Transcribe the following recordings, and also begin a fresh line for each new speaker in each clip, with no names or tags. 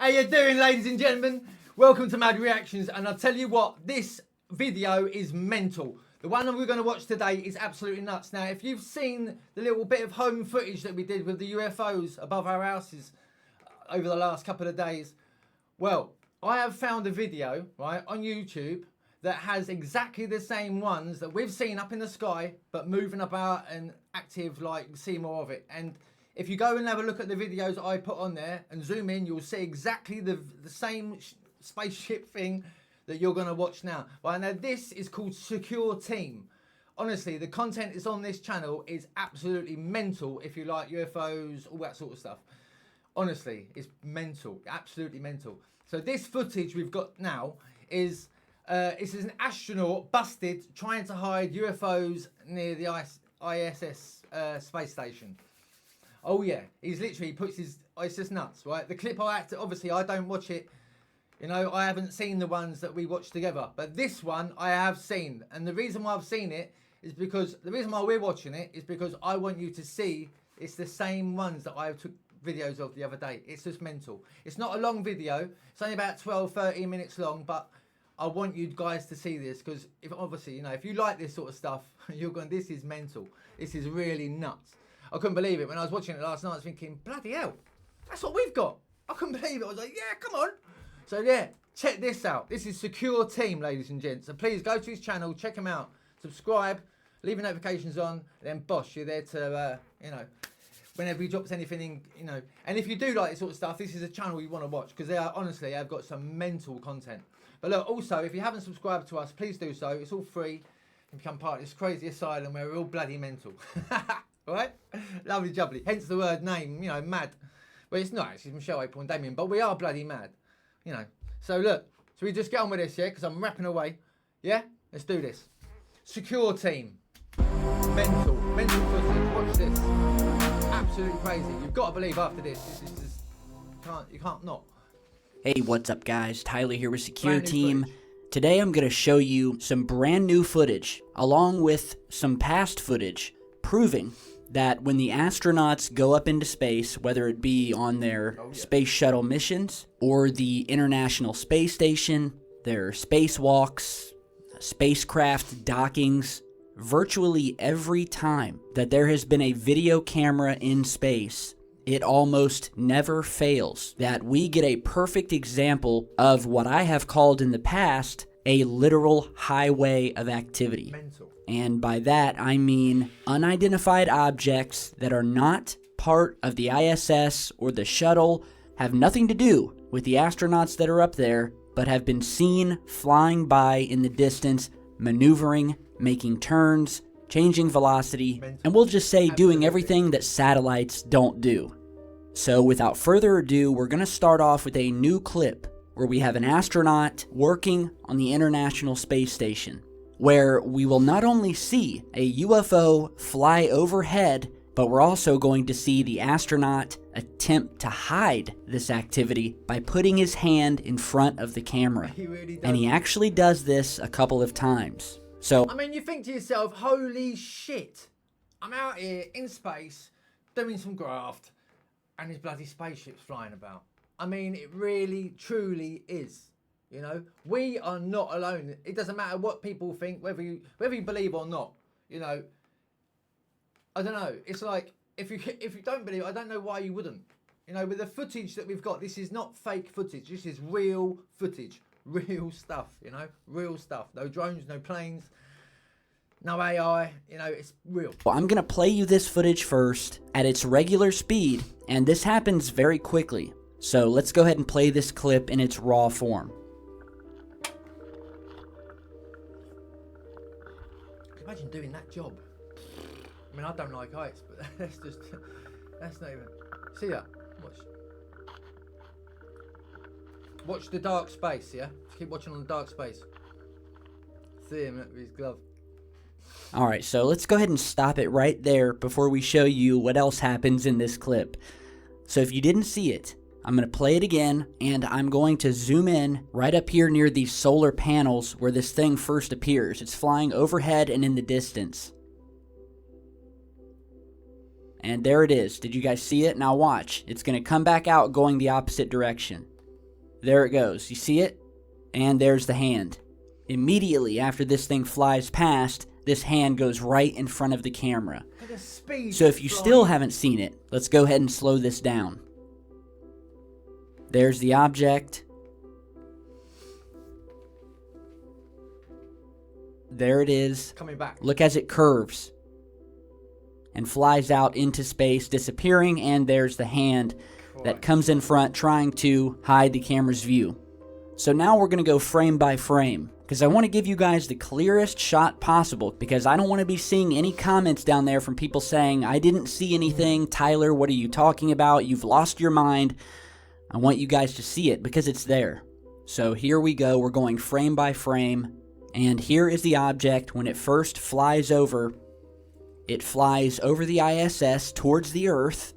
How you doing, ladies and gentlemen? Welcome to M.A.D Reactions, and I'll tell you what, this video is mental. The one that we're going to watch today is absolutely nuts. Now, if you've seen the little bit of home footage that we did with the UFOs above our houses over the last couple of days, well, I have found a video, right, on YouTube that has exactly the same ones that we've seen up in the sky, but moving about and active, like, see more of it. And if you go and have a look at the videos I put on there and zoom in, you'll see exactly the same spaceship thing that you're going to watch now. Right, now this is called Secure Team. Honestly, the content that's on this channel is absolutely mental if you like UFOs, all that sort of stuff. Honestly, it's mental, absolutely mental. So this footage we've got now is this is an astronaut busted trying to hide UFOs near the ISS space station. Oh yeah, he's literally puts his, it's just nuts, right? The clip I acted, obviously I don't watch it, you know, I haven't seen the ones that we watched together, but this one I have seen. And the reason why I've seen it is because, the reason why we're watching it is because I want you to see it's the same ones that I took videos of the other day. It's just mental. It's not a long video, it's only about 12-13 minutes long, but I want you guys to see this because if obviously, you know, if you like this sort of stuff, you're going, this is mental. This is really nuts. I couldn't believe it when I was watching it last night. I was thinking, bloody hell, that's what we've got. I couldn't believe it. I was like, yeah, come on. So yeah, check this out. This is Secure Team, ladies and gents. So please go to his channel, check him out, subscribe, leave your notifications on, and then boss, you're there to, you know, whenever he drops anything in, you know. And if you do like this sort of stuff, this is a channel you want to watch because they are, honestly, they've got some mental content. But look, also, if you haven't subscribed to us, please do so. It's all free. You become part of this crazy asylum where we're all bloody mental. Right? Lovely jubbly. Hence the word name, you know, mad. Well, it's not actually Michelle, April and Damien, but we are bloody mad. You know. So look, so we just get on with this, yeah? Because I'm rapping away. Yeah? Let's do this. Secure Team. Mental footage. Watch this. Absolutely crazy. You've got to believe after this. This is just, you can't not.
Hey, what's up guys? Tyler here with Secure Team. Today I'm going to show you some brand new footage, along with some past footage, proving that when the astronauts go up into space, whether it be on their space shuttle missions, or the International Space Station, their spacewalks, spacecraft dockings, virtually every time that there has been a video camera in space, it almost never fails that we get a perfect example of what I have called in the past a literal highway of activity.
Mental.
And by that I mean unidentified objects that are not part of the ISS or the shuttle, have nothing to do with the astronauts that are up there, but have been seen flying by in the distance, maneuvering, making turns, changing velocity, and we'll just say doing everything that satellites don't do. So without further ado, we're going to start off with a new clip where we have an astronaut working on the International Space Station, where we will not only see a UFO fly overhead, but we're also going to see the astronaut attempt to hide this activity by putting his hand in front of the camera.
He really does.
And he actually does this a couple of times. So,
I mean, you think to yourself, holy shit, I'm out here in space doing some graft and there's bloody spaceships flying about. I mean, it really, truly is. You know, we are not alone. It doesn't matter what people think, whether you believe or not. You know, I don't know. It's like, if you don't believe, I don't know why you wouldn't. You know, with the footage that we've got, this is not fake footage. This is real footage. Real stuff, you know, real stuff. No drones, no planes, no AI, you know, it's real.
Well, I'm going to play you this footage first at its regular speed, and this happens very quickly. So let's go ahead and play this clip in its raw form.
Imagine doing that job. I mean, I don't like heights, but that's not even. See that? Watch the dark space, yeah? Just keep watching on the dark space. See him with his glove.
Alright, so let's go ahead and stop it right there before we show you what else happens in this clip. So if you didn't see it, I'm going to play it again, and I'm going to zoom in right up here near these solar panels where this thing first appears. It's flying overhead and in the distance. And there it is. Did you guys see it? Now watch. It's going to come back out going the opposite direction. There it goes. You see it? And there's the hand. Immediately after this thing flies past, this hand goes right in front of the camera.
Look at the speed.
So if you still haven't seen it, let's go ahead and slow this down. There's the object. There it is.
Coming back.
Look as it curves and flies out into space, disappearing, and there's the hand that comes in front trying to hide the camera's view. So now we're going to go frame by frame, because I want to give you guys the clearest shot possible, because I don't want to be seeing any comments down there from people saying, I didn't see anything, Tyler, what are you talking about? You've lost your mind. I want you guys to see it, because it's there. So here we go, we're going frame by frame, and here is the object when it first flies over. It flies over the ISS towards the Earth,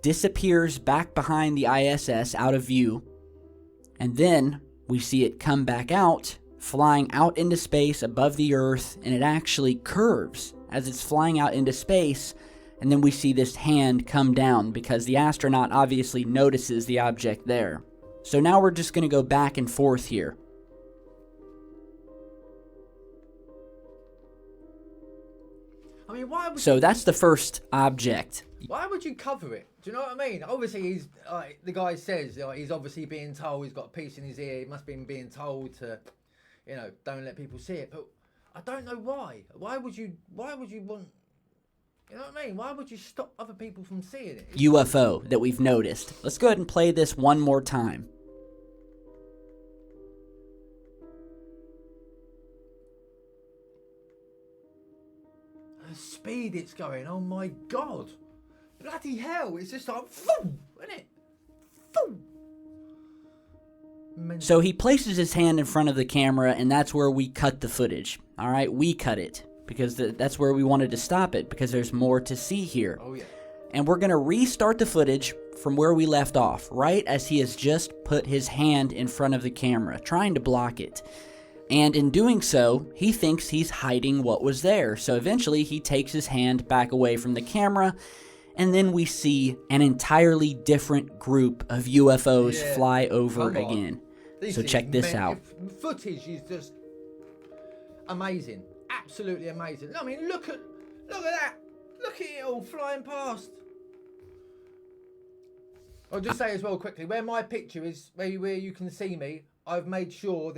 disappears back behind the ISS out of view, and then we see it come back out, flying out into space above the Earth, and it actually curves as it's flying out into space, and then we see this hand come down because the astronaut obviously notices the object there. So now we're just going to go back and forth here.
I mean, why would
So that's the first object.
Why would you cover it? Do you know what I mean? Obviously, he's the guy says he's obviously being told, he's got a piece in his ear. He must be being told to, you know, don't let people see it. But I don't know why. Why would you want? You know what I mean? Why would you stop other people from seeing it?
UFO that we've noticed. Let's go ahead and play this one more time.
The speed it's going, oh my god. Bloody hell, it's just like, boom, isn't it? Boom.
So he places his hand in front of the camera, and that's where we cut the footage. All right, we cut it, because that's where we wanted to stop it, because there's more to see here.
Oh yeah.
And we're going to restart the footage from where we left off, right as he has just put his hand in front of the camera, trying to block it. And in doing so, he thinks he's hiding what was there. So eventually he takes his hand back away from the camera, and then we see an entirely different group of UFOs fly over again. So check this out.
Footage is just amazing. Absolutely amazing. I mean, look at that. Look at it all flying past. I'll just say as well quickly, where my picture is, where you can see me, I've made sure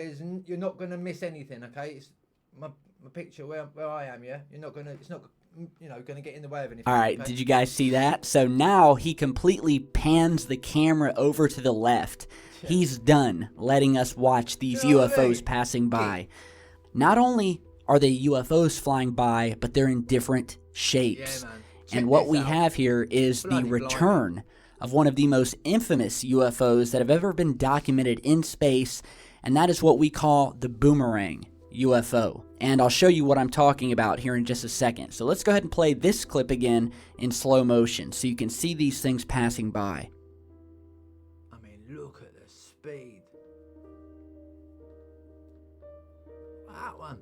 you're not going to miss anything, okay? It's my picture where I am, yeah? It's not going to get in the way of anything.
All right,
okay?
Did you guys see that? So now he completely pans the camera over to the left. He's done letting us watch these UFOs passing by. Not only are they UFOs flying by, but they're in different shapes.
Yeah, man.
And what we have here is the return of one of the most infamous UFOs that have ever been documented in space, and that is what we call the boomerang UFO. And I'll show you what I'm talking about here in just a second. So let's go ahead and play this clip again in slow motion so you can see these things passing by.
I mean, look at the speed. That one.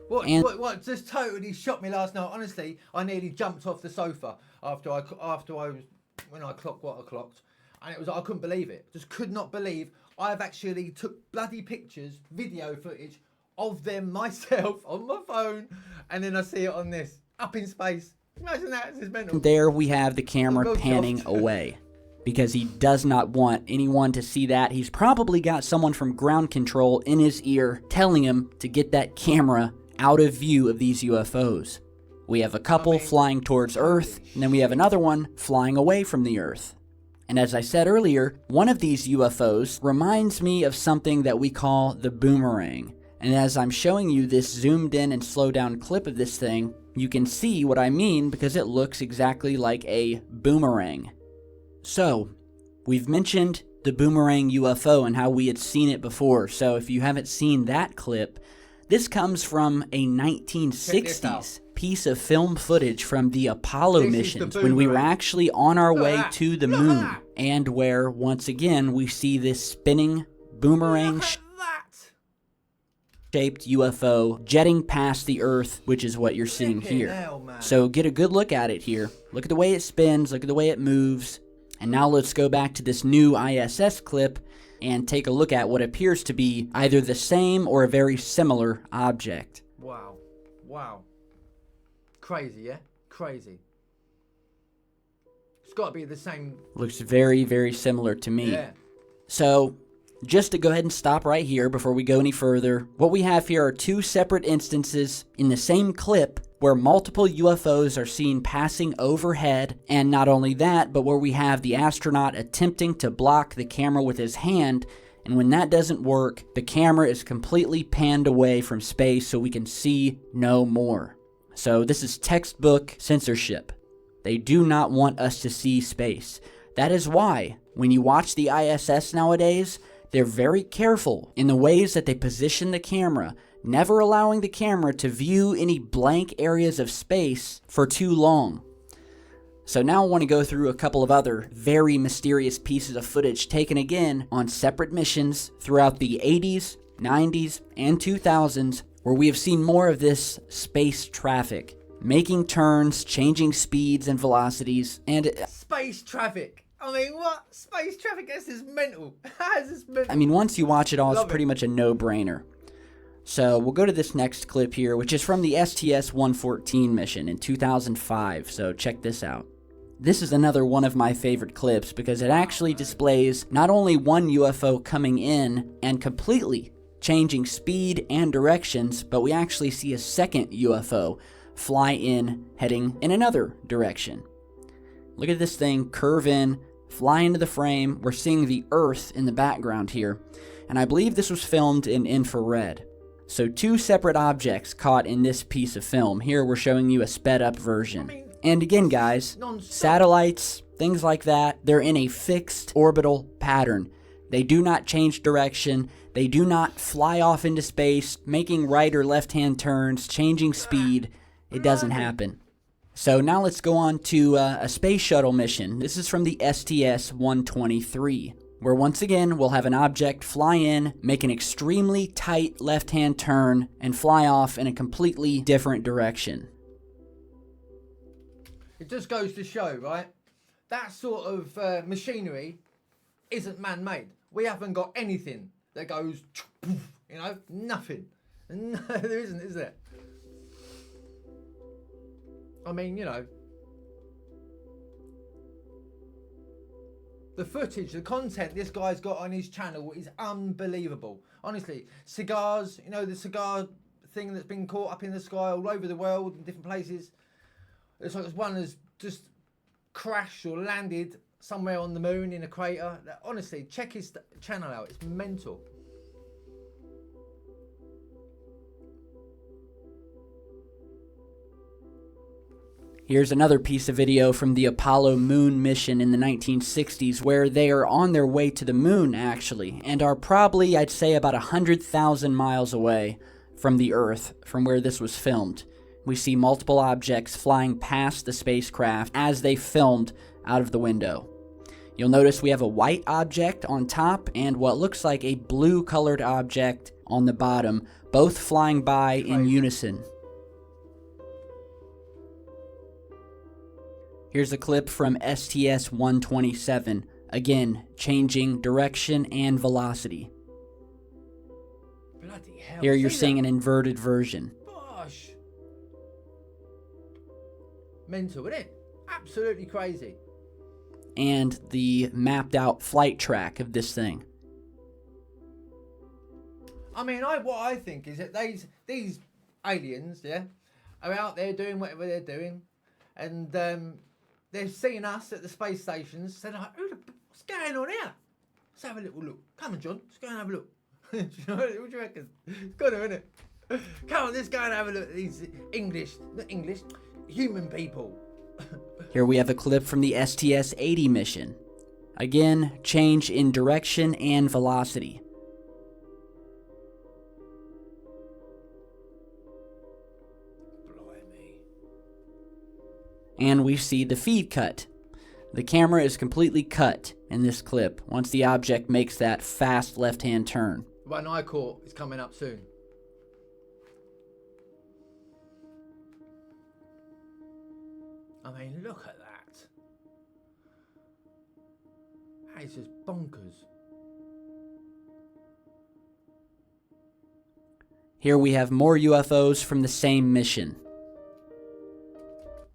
What just totally shocked me last night. Honestly, I nearly jumped off the sofa after I was when I clocked what I clocked, and it was I couldn't believe it. Just could not believe I've actually took bloody pictures, video footage of them myself on my phone, and then I see it on this up in space. Imagine that, it's just mental.
There we have the camera panning away, because he does not want anyone to see that. He's probably got someone from ground control in his ear telling him to get that camera out of view of these UFOs. We have a couple flying towards Earth, and then we have another one flying away from the Earth. And as I said earlier, one of these UFOs reminds me of something that we call the boomerang. And as I'm showing you this zoomed in and slowed down clip of this thing, you can see what I mean because it looks exactly like a boomerang. So, we've mentioned the boomerang UFO and how we had seen it before. So if you haven't seen that clip, this comes from a 1960s piece of film footage from the Apollo missions when we were actually on our way to the moon, and where, once again, we see this spinning boomerang-shaped UFO jetting past the Earth, which is what you're seeing here. So get a good look at it here. Look at the way it spins, look at the way it moves. And now let's go back to this new ISS clip and take a look at what appears to be either the same or a very similar object.
Wow. Wow. Crazy, yeah? Crazy. It's got to be the same.
Looks very, very similar to me.
Yeah.
So, just to go ahead and stop right here before we go any further, what we have here are two separate instances in the same clip where multiple UFOs are seen passing overhead, and not only that, but where we have the astronaut attempting to block the camera with his hand, and when that doesn't work, the camera is completely panned away from space so we can see no more. So this is textbook censorship. They do not want us to see space. That is why, when you watch the ISS nowadays, they're very careful in the ways that they position the camera, never allowing the camera to view any blank areas of space for too long. So now I want to go through a couple of other very mysterious pieces of footage taken again on separate missions throughout the 80s, 90s, and 2000s, where we have seen more of this space traffic, making turns, changing speeds and velocities, and
Space traffic. I mean, what? Space traffic? This is mental. How is this mental?
I mean, once you watch it all,
Love
it's pretty
it.
much a no-brainer. So we'll go to this next clip here, which is from the STS-114 mission in 2005, so check this out. This is another one of my favorite clips because it actually displays not only one UFO coming in and completely changing speed and directions, but we actually see a second UFO fly in, heading in another direction. Look at this thing curve in, fly into the frame. We're seeing the Earth in the background here, and I believe this was filmed in infrared. So two separate objects caught in this piece of film. Here we're showing you a sped up version. And again, guys, satellites, things like that, they're in a fixed orbital pattern. They do not change direction. They do not fly off into space, making right or left-hand turns, changing speed. It doesn't happen. So now let's go on to a space shuttle mission. This is from the STS-123. Where once again, we'll have an object fly in, make an extremely tight left-hand turn, and fly off in a completely different direction.
It just goes to show, right? That sort of machinery isn't man-made. We haven't got anything that goes, you know, nothing. No, there isn't, is there? I mean, you know, the footage, the content this guy's got on his channel is unbelievable. Honestly, cigars, you know, the cigar thing that's been caught up in the sky all over the world in different places. It's like one has just crashed or landed somewhere on the moon in a crater. Honestly, check his channel out. It's mental.
Here's another piece of video from the Apollo moon mission in the 1960s where they are on their way to the moon, actually, and are probably, I'd say, about 100,000 miles away from the Earth, from where this was filmed. We see multiple objects flying past the spacecraft as they filmed out of the window. You'll notice we have a white object on top and what looks like a blue-colored object on the bottom, both flying by in unison. Here's a clip from STS-127, again, changing direction and velocity.
Bloody hell.
Here you're
See
seeing
that?
an inverted version.
Gosh. Mental, isn't it? Absolutely crazy.
And the mapped out flight track of this thing.
I mean, what I think is that these aliens, yeah, are out there doing whatever they're doing, and they've seen us at the space stations. They're like, what's going on here? Let's have a little look. Come on, John. Let's go and have a look. What do you reckon? It's got to, isn't it? Come on, let's go and have a look at these human people.
Here we have a clip from the STS-80 mission. Again, change in direction and velocity.
Blimey.
And we see the feed cut. The camera is completely cut in this clip once the object makes that fast left-hand turn.
The one I caught is coming up soon. I mean, look at that. That is just bonkers.
Here we have more UFOs from the same mission.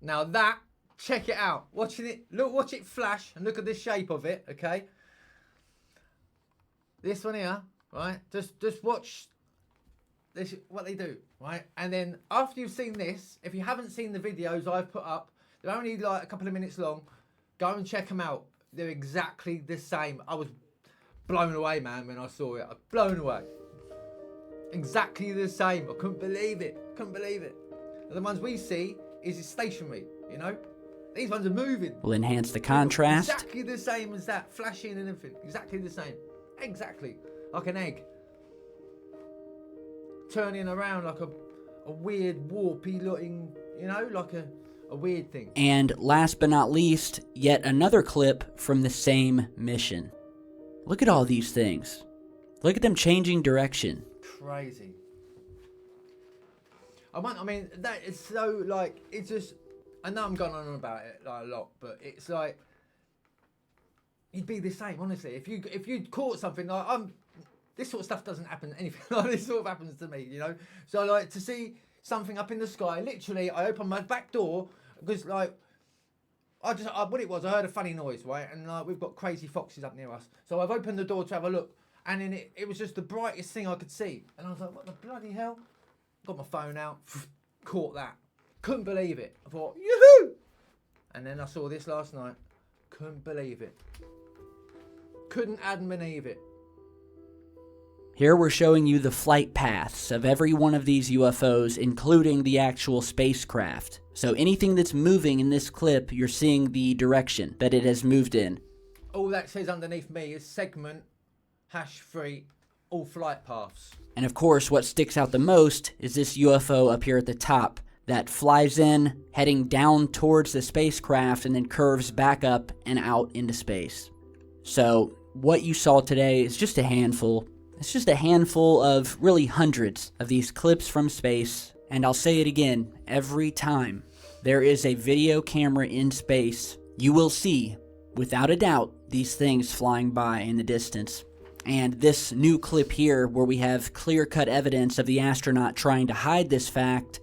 Now that, check it out. Watching it, look, watch it flash and look at the shape of it, okay? This one here, right? Just watch this, what they do, right? And then after you've seen this, if you haven't seen the videos I've put up, they're only like a couple of minutes long. Go and check them out. They're exactly the same. I was blown away, man, when I saw it. I was blown away. Exactly the same. I couldn't believe it. Couldn't believe it. And the ones we see is stationary, you know? These ones are moving.
Will enhance the contrast.
Exactly the same as that. Flashing and everything. Exactly the same. Exactly. Like an egg. Turning around like a weird warpy looking, you know, like a weird thing.
And last but not least, yet another clip from the same mission. Look at all these things. Look at them changing direction.
Crazy. I mean, that is so, like, it's just, I know I'm going on about it like a lot, but it's like, you'd be the same, honestly. If you caught something, like, this sort of stuff doesn't happen, anything like this sort of happens to me, you know? So, like, to see something up in the sky, literally, I opened my back door, because, like, what it was, I heard a funny noise, right? And, like, we've got crazy foxes up near us. So I've opened the door to have a look, and then it was just the brightest thing I could see. And I was like, what the bloody hell? Got my phone out, caught that. Couldn't believe it. I thought, yoo-hoo! And then I saw this last night. Couldn't believe it. Couldn't add and believe it.
Here we're showing you the flight paths of every one of these UFOs, including the actual spacecraft. So anything that's moving in this clip, you're seeing the direction that it has moved in.
All that says underneath me is segment #3 all flight paths.
And of course, what sticks out the most is this UFO up here at the top that flies in, heading down towards the spacecraft, and then curves back up and out into space. So what you saw today is just a handful. It's just a handful of really hundreds of these clips from space. And I'll say it again, every time there is a video camera in space, you will see, without a doubt, these things flying by in the distance. And this new clip here, where we have clear-cut evidence of the astronaut trying to hide this fact,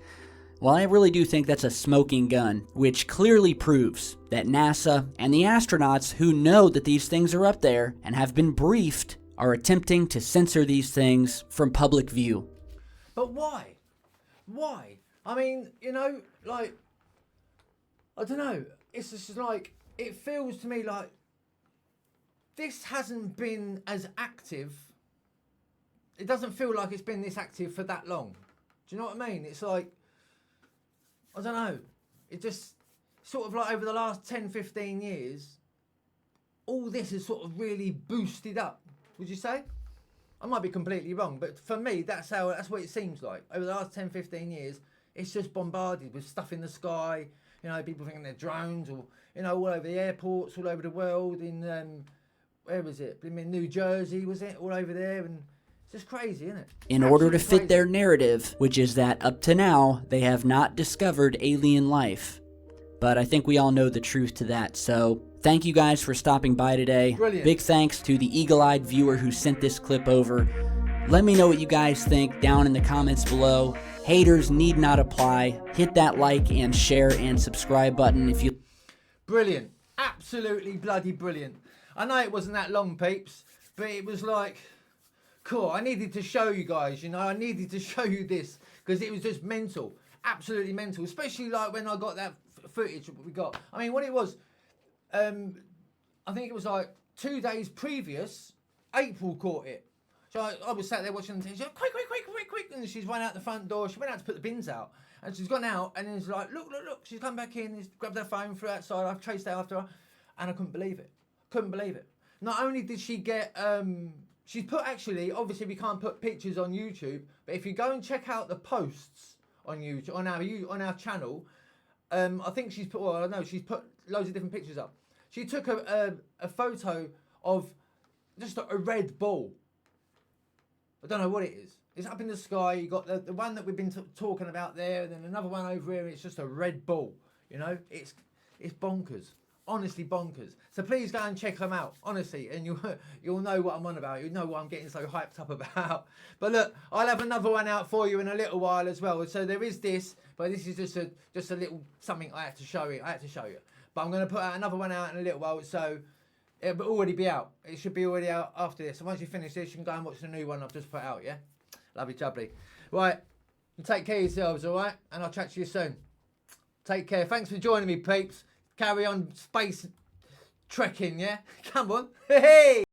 well, I really do think that's a smoking gun, which clearly proves that NASA and the astronauts who know that these things are up there and have been briefed are attempting to censor these things from public view.
But why? Why? I mean, you know, like, I don't know. It's just like, it feels to me like this hasn't been as active. It doesn't feel like it's been this active for that long. Do you know what I mean? It's like, I don't know. It just sort of like over the last 10, 15 years, all this is sort of really boosted up. Would you say? I might be completely wrong, but for me, that's what it seems like. Over the last 10, 15 years, it's just bombarded with stuff in the sky. You know, people thinking they're drones, or, you know, all over the airports, all over the world. In where was it? In New Jersey, was it? All over there, and it's just crazy, isn't it?
In order to fit their narrative, which is that up to now, they have not discovered alien life. But I think we all know the truth to that, so thank you guys for stopping by today.
Brilliant.
Big thanks to the eagle-eyed viewer who sent this clip over. Let me know what you guys think down in the comments below. Haters need not apply. Hit that like and share and subscribe button if you...
Brilliant. Absolutely bloody brilliant. I know it wasn't that long, peeps, but it was like, cool. I needed to show you guys, you know, I needed to show you this because it was just mental. Absolutely mental. Especially like when I got that footage we got. I mean, what it was, I think it was like 2 days previous, April caught it. So I was sat there watching the TV. She went, quick, and she's run out the front door. She went out to put the bins out, and she's gone out, and then it's like, look. She's come back in, she's grabbed her phone, threw it outside. I've chased out after her, and I couldn't believe it. Not only did she get, she's put, actually, obviously we can't put pictures on YouTube, but if you go and check out the posts on YouTube, on our channel, I think she's put, well, I know she's put loads of different pictures up. She took a photo of just a red ball. I don't know what it is. It's up in the sky. You got the one that we've been talking about there, and then another one over here. And it's just a red ball. You know, it's bonkers, honestly bonkers. So please go and check them out, honestly, and you'll know what I'm on about. You'll know what I'm getting so hyped up about. But look, I'll have another one out for you in a little while as well. So there is this, but this is just a little something I have to show you. But I'm going to put out another one out in a little while, so it'll already be out. It should be already out after this. So once you finish this, you can go and watch the new one I've just put out, yeah? Lovely jubbly. Right, you take care of yourselves, all right? And I'll chat to you soon. Take care. Thanks for joining me, peeps. Carry on space trekking, yeah? Come on. Hey!